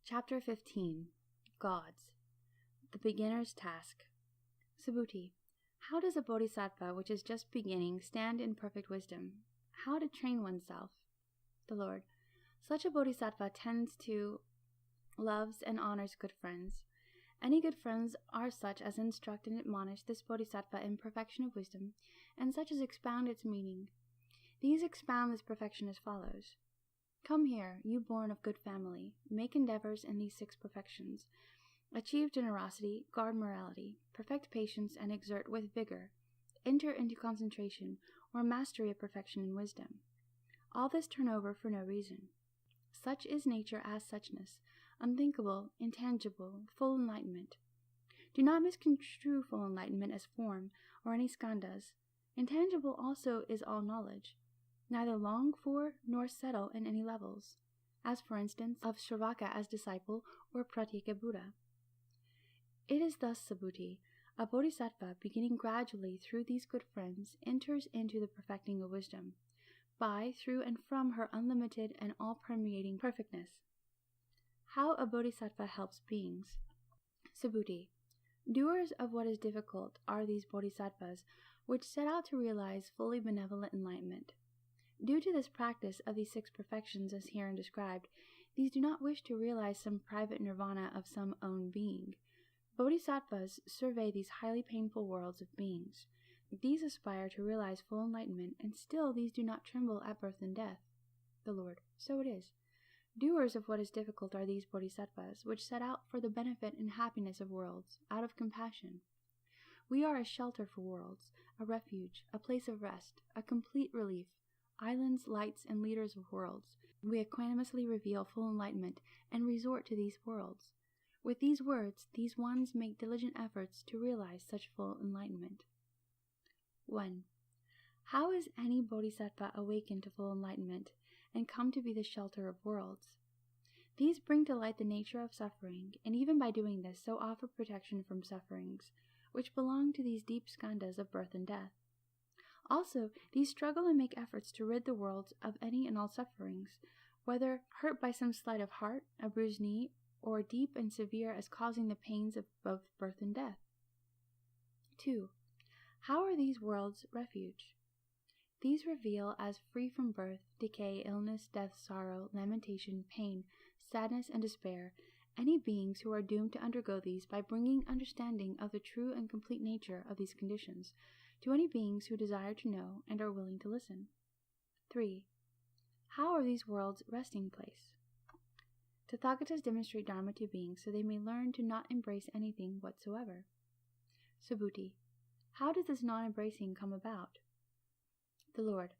Chapter 15. Gods. The Beginner's Task. Subhuti. How does a bodhisattva which is just beginning stand in perfect wisdom? How to train oneself? The Lord. Such a bodhisattva tends to, loves, and honors good friends. Any good friends are such as instruct and admonish this bodhisattva in perfection of wisdom, and such as expound its meaning. These expound this perfection as follows. Come here, you born of good family, make endeavors in these 6 perfections. Achieve generosity, guard morality, perfect patience, and exert with vigor. Enter into concentration, or mastery of perfection in wisdom. All this turn over for no reason. Such is nature as suchness, unthinkable, intangible, full enlightenment. Do not misconstrue full enlightenment as form, or any skandhas. Intangible also is all knowledge, neither longed for nor settle in any levels, as for instance of Shravaka as disciple or Pratyeka Buddha. It is thus, Subhuti, a bodhisattva beginning gradually through these good friends enters into the perfecting of wisdom, by, through, and from her unlimited and all-permeating perfectness. How a bodhisattva helps beings. Subhuti. Doers of what is difficult are these bodhisattvas, which set out to realize fully benevolent enlightenment. Due to this practice of these 6 perfections as herein described, these do not wish to realize some private nirvana of some own being. Bodhisattvas survey these highly painful worlds of beings. These aspire to realize full enlightenment, and still these do not tremble at birth and death. The Lord. So it is. Doers of what is difficult are these bodhisattvas, which set out for the benefit and happiness of worlds, out of compassion. We are a shelter for worlds, a refuge, a place of rest, a complete relief, islands, lights, and leaders of worlds. We equanimously reveal full enlightenment and resort to these worlds. With these words, these ones make diligent efforts to realize such full enlightenment. 1. How is any bodhisattva awakened to full enlightenment and come to be the shelter of worlds? These bring to light the nature of suffering, and even by doing this so offer protection from sufferings, which belong to these deep skandhas of birth and death. Also, these struggle and make efforts to rid the worlds of any and all sufferings, whether hurt by some slight of heart, a bruised knee, or deep and severe as causing the pains of both birth and death. 2. How are these worlds refuge? These reveal as free from birth, decay, illness, death, sorrow, lamentation, pain, sadness, and despair, any beings who are doomed to undergo these by bringing understanding of the true and complete nature of these conditions to any beings who desire to know and are willing to listen. 3. How are these worlds resting place? Tathagatas demonstrate Dharma to beings so they may learn to not embrace anything whatsoever. Subhuti. How does this non-embracing come about? The Lord.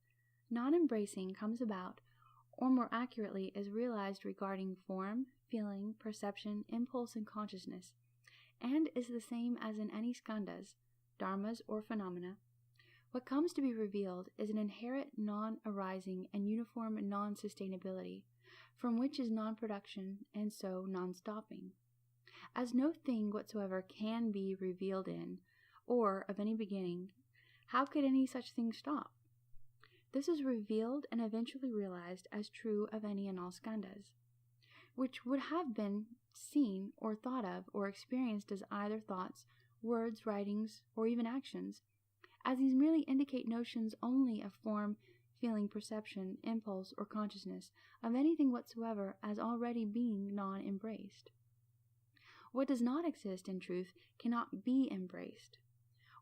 Non-embracing comes about, or more accurately is realized regarding form, feeling, perception, impulse, and consciousness, and is the same as in any skandhas, dharmas, or phenomena. What comes to be revealed is an inherent non-arising and uniform non-sustainability, from which is non-production and so non-stopping. As no thing whatsoever can be revealed in, or of any beginning, how could any such thing stop? This is revealed and eventually realized as true of any and all skandhas, which would have been seen or thought of or experienced as either thoughts, words, writings, or even actions, as these merely indicate notions only of form, feeling, perception, impulse, or consciousness of anything whatsoever as already being non-embraced. What does not exist in truth cannot be embraced.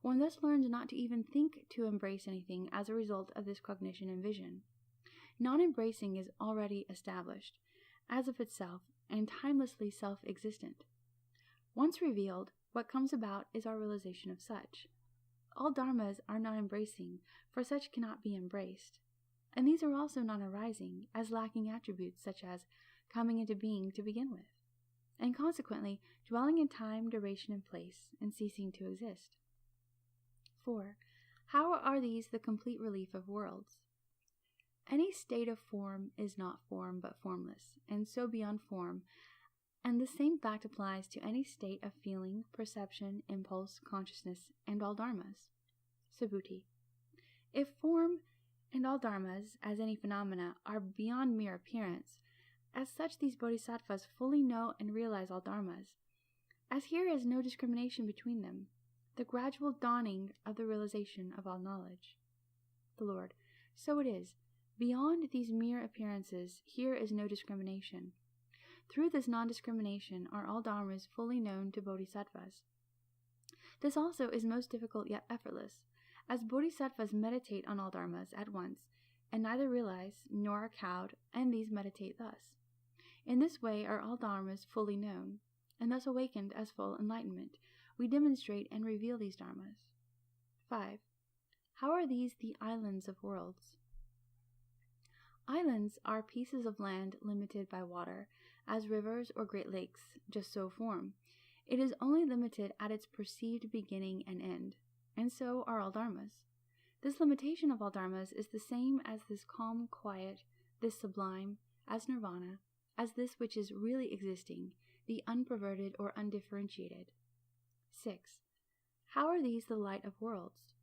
One thus learns not to even think to embrace anything as a result of this cognition and vision. Non-embracing is already established, as of itself, and timelessly self-existent. Once revealed, what comes about is our realization of such. All dharmas are non-embracing, for such cannot be embraced. And these are also non-arising, as lacking attributes such as coming into being to begin with, and consequently dwelling in time, duration, and place, and ceasing to exist. 4. How are these the complete relief of worlds? Any state of form is not form but formless, and so beyond form, and the same fact applies to any state of feeling, perception, impulse, consciousness, and all dharmas. Subhuti. If form and all dharmas, as any phenomena, are beyond mere appearance, As such, these bodhisattvas fully know and realize all dharmas, as here is no discrimination between them, the gradual dawning of the realization of all knowledge. The Lord, so it is. Beyond these mere appearances, here is no discrimination. Through this non-discrimination are all dharmas fully known to bodhisattvas. This also is most difficult yet effortless, as bodhisattvas meditate on all dharmas at once, and neither realize nor are cowed, and these meditate thus. In this way are all dharmas fully known, and thus awakened as full enlightenment, we demonstrate and reveal these dharmas. 5. How are these the islands of worlds? Islands are pieces of land limited by water, as rivers or great lakes just so form. It is only limited at its perceived beginning and end, and so are all dharmas. This limitation of all dharmas is the same as this calm quiet, this sublime, as nirvana, as this which is really existing, the unperverted or undifferentiated. 6. How are these the light of worlds?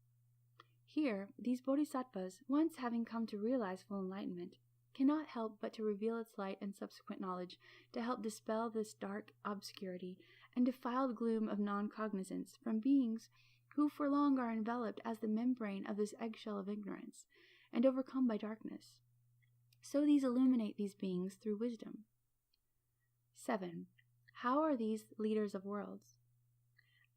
Here, these bodhisattvas, once having come to realize full enlightenment, cannot help but to reveal its light and subsequent knowledge to help dispel this dark obscurity and defiled gloom of non-cognizance from beings who for long are enveloped as the membrane of this eggshell of ignorance and overcome by darkness. So these illuminate these beings through wisdom. 7. How are these leaders of worlds?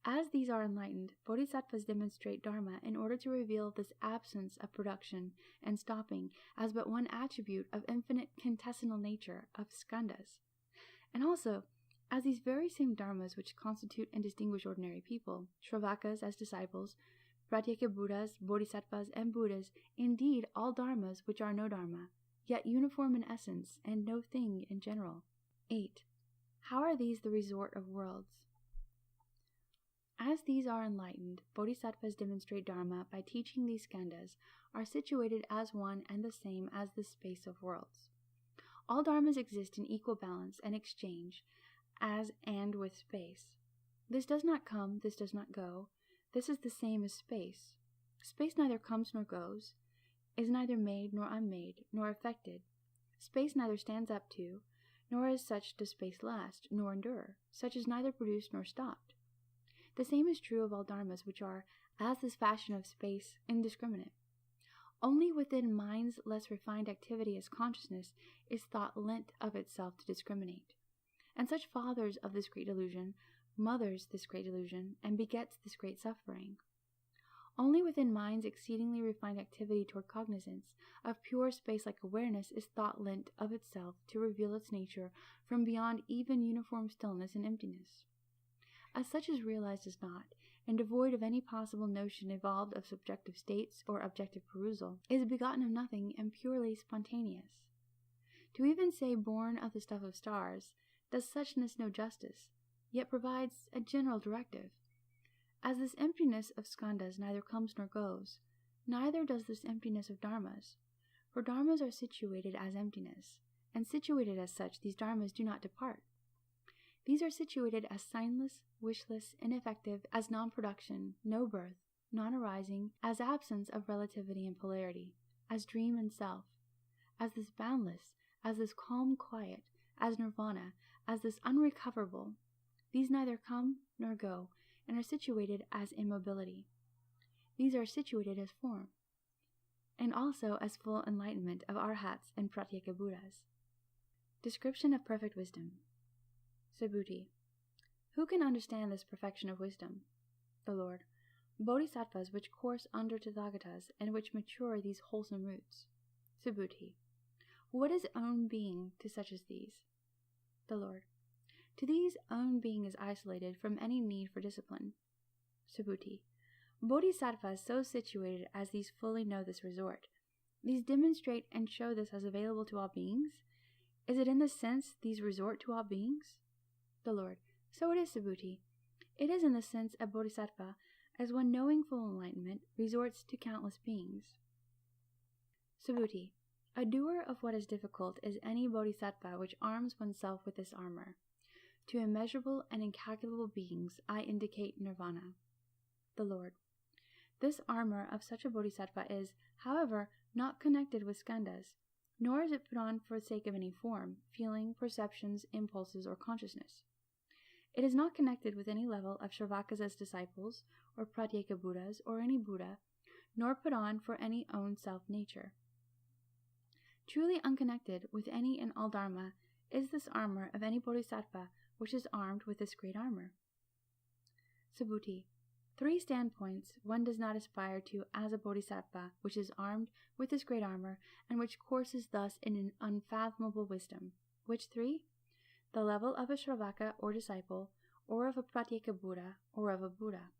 As these are enlightened, bodhisattvas demonstrate Dharma in order to reveal this absence of production and stopping as but one attribute of infinite quintessenal nature of skandhas. And also, as these very same dharmas which constitute and distinguish ordinary people, Shravakas as disciples, Pratyeka Buddhas, Bodhisattvas, and Buddhas, indeed all dharmas which are no dharma, yet uniform in essence and no thing in general. 8. How are these the resort of worlds? As these are enlightened, bodhisattvas demonstrate Dharma by teaching these skandhas are situated as one and the same as the space of worlds. All dharmas exist in equal balance and exchange, as and with space. This does not come, this does not go. This is the same as space. Space neither comes nor goes, is neither made nor unmade, nor affected. Space neither stands up to, nor as such does space last, nor endure. Such is neither produced nor stopped. The same is true of all dharmas which are, as this fashion of space, indiscriminate. Only within mind's less refined activity as consciousness is thought lent of itself to discriminate. And such fathers of this great delusion, mothers this great delusion, and begets this great suffering. Only within mind's exceedingly refined activity toward cognizance of pure space-like awareness is thought lent of itself to reveal its nature from beyond even uniform stillness and emptiness. As such is realized as not, and devoid of any possible notion evolved of subjective states or objective perusal, is begotten of nothing and purely spontaneous. To even say born of the stuff of stars does suchness no justice, yet provides a general directive. As this emptiness of skandhas neither comes nor goes, neither does this emptiness of dharmas, for dharmas are situated as emptiness, and situated as such these dharmas do not depart. These are situated as signless, wishless, ineffective, as non-production, no birth, non-arising, as absence of relativity and polarity, as dream and self, as this boundless, as this calm quiet, as nirvana, as this unrecoverable. These neither come nor go, and are situated as immobility. These are situated as form, and also as full enlightenment of arhats and pratyeka Buddhas. Description of perfect wisdom. Subhuti. Who can understand this perfection of wisdom? The Lord. Bodhisattvas which course under Tathagatas and which mature these wholesome roots. Subhuti. What is own being to such as these? The Lord. To these own being is isolated from any need for discipline. Subhuti. Bodhisattvas so situated as these fully know this resort. These demonstrate and show this as available to all beings? Is it in this sense these resort to all beings? The Lord. So it is, Subhuti. It is in the sense a bodhisattva, as one knowing full enlightenment, resorts to countless beings. Subhuti. A doer of what is difficult is any bodhisattva which arms oneself with this armor. To immeasurable and incalculable beings I indicate nirvana. The Lord. This armor of such a bodhisattva is, however, not connected with skandhas. nor is it put on for the sake of any form, feeling, perceptions, impulses, or consciousness. It is not connected with any level of Sravaka's disciples, or Pratyeka Buddhas, or any Buddha, nor put on for any own self-nature. Truly unconnected with any and all Dharma is this armor of any Bodhisattva which is armed with this great armor. Subhuti. 3 standpoints one does not aspire to as a Bodhisattva which is armed with this great armor and which courses thus in an unfathomable wisdom. Which 3? The level of a Shravaka or disciple, or of a Pratyeka Buddha, or of a Buddha.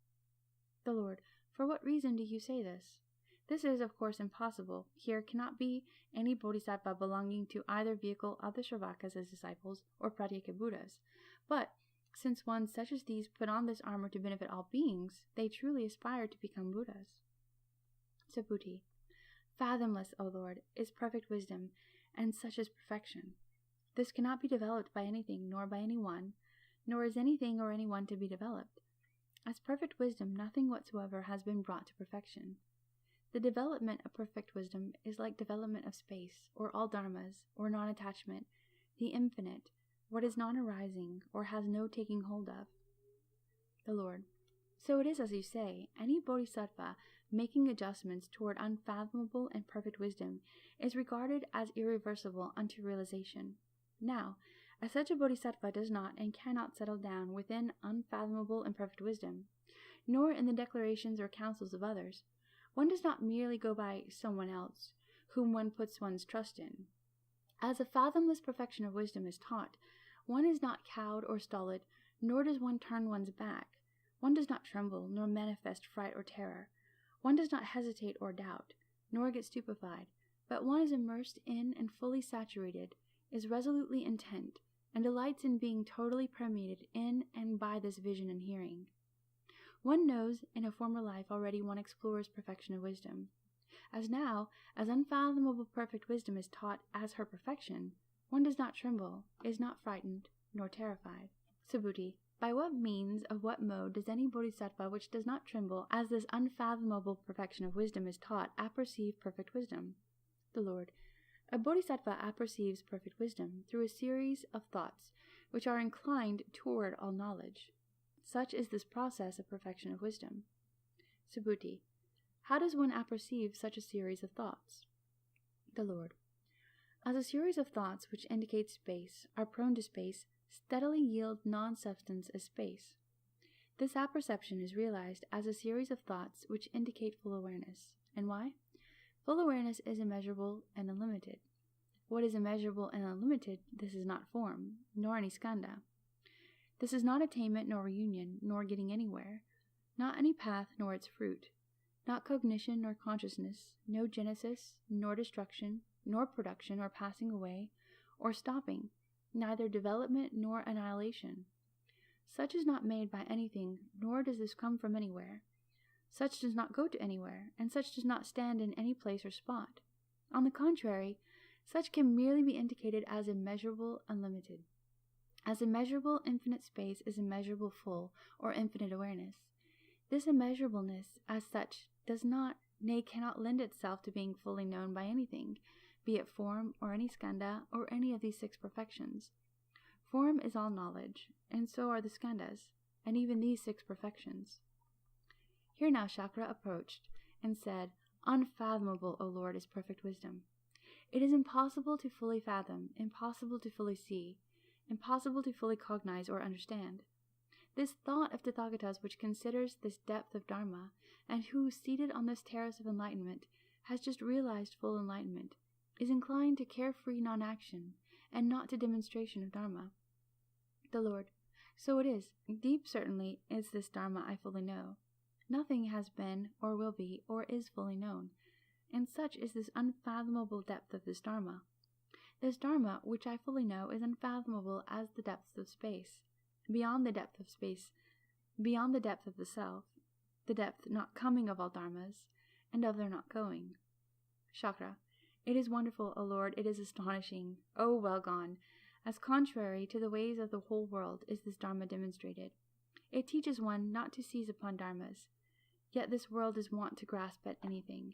The Lord. For what reason do you say this? This is, of course, impossible. Here cannot be any Bodhisattva belonging to either vehicle of the Shravakas as disciples or Pratyeka Buddhas. But, since ones such as these put on this armor to benefit all beings, they truly aspire to become Buddhas. Subhuti. Fathomless, O Lord, is perfect wisdom, and such is perfection. This cannot be developed by anything nor by anyone, nor is anything or anyone to be developed. As perfect wisdom, nothing whatsoever has been brought to perfection. The development of perfect wisdom is like development of space, or all dharmas, or non-attachment, the infinite, what is non-arising, or has no taking hold of. The Lord. So it is as you say, any bodhisattva making adjustments toward unfathomable and perfect wisdom is regarded as irreversible unto realization. Now, as such a bodhisattva does not and cannot settle down within unfathomable and perfect wisdom, nor in the declarations or counsels of others, one does not merely go by someone else, whom one puts one's trust in. As a fathomless perfection of wisdom is taught, one is not cowed or stolid, nor does one turn one's back. One does not tremble, nor manifest fright or terror. One does not hesitate or doubt, nor get stupefied, but one is immersed in and fully saturated, is resolutely intent, and delights in being totally permeated in and by this vision and hearing. One knows in a former life already one explores perfection of wisdom. As now, as unfathomable perfect wisdom is taught as her perfection, one does not tremble, is not frightened, nor terrified. Subhuti. By what means, of what mode, does any bodhisattva which does not tremble as this unfathomable perfection of wisdom is taught apperceive perfect wisdom? The Lord. A bodhisattva apperceives perfect wisdom through a series of thoughts which are inclined toward all knowledge. Such is this process of perfection of wisdom. Subhuti. How does one apperceive such a series of thoughts? The Lord. As a series of thoughts which indicate space, are prone to space, steadily yield non-substance as space. This apperception is realized as a series of thoughts which indicate full awareness. And why? Full awareness is immeasurable and unlimited. What is immeasurable and unlimited, this is not form, nor any skandha. This is not attainment nor reunion, nor getting anywhere, not any path nor its fruit, not cognition nor consciousness, no genesis, nor destruction, nor production or passing away, or stopping, neither development nor annihilation. Such is not made by anything, nor does this come from anywhere. Such does not go to anywhere, and such does not stand in any place or spot. On the contrary, such can merely be indicated as immeasurable, unlimited. As immeasurable infinite space is immeasurable full, or infinite awareness. This immeasurableness, as such, does not, nay, cannot lend itself to being fully known by anything, be it form, or any skandha, or any of these 6 perfections. Form is all knowledge, and so are the skandhas, and even these 6 perfections. Here now Shakra approached, and said, Unfathomable, O Lord, is perfect wisdom. It is impossible to fully fathom, impossible to fully see, impossible to fully cognize or understand. This thought of Tathagatas which considers this depth of Dharma, and who, seated on this terrace of enlightenment, has just realized full enlightenment, is inclined to carefree non-action, and not to demonstration of Dharma. The Lord. So it is. Deep certainly is this Dharma I fully know. Nothing has been, or will be, or is fully known, and such is this unfathomable depth of this Dharma. This Dharma, which I fully know, is unfathomable as the depths of space, beyond the depth of space, beyond the depth of the self, the depth not coming of all Dharmas, and of their not going. Shakra. It is wonderful, O Lord, it is astonishing, O well gone, as contrary to the ways of the whole world is this Dharma demonstrated. It teaches one not to seize upon Dharmas, yet this world is wont to grasp at anything,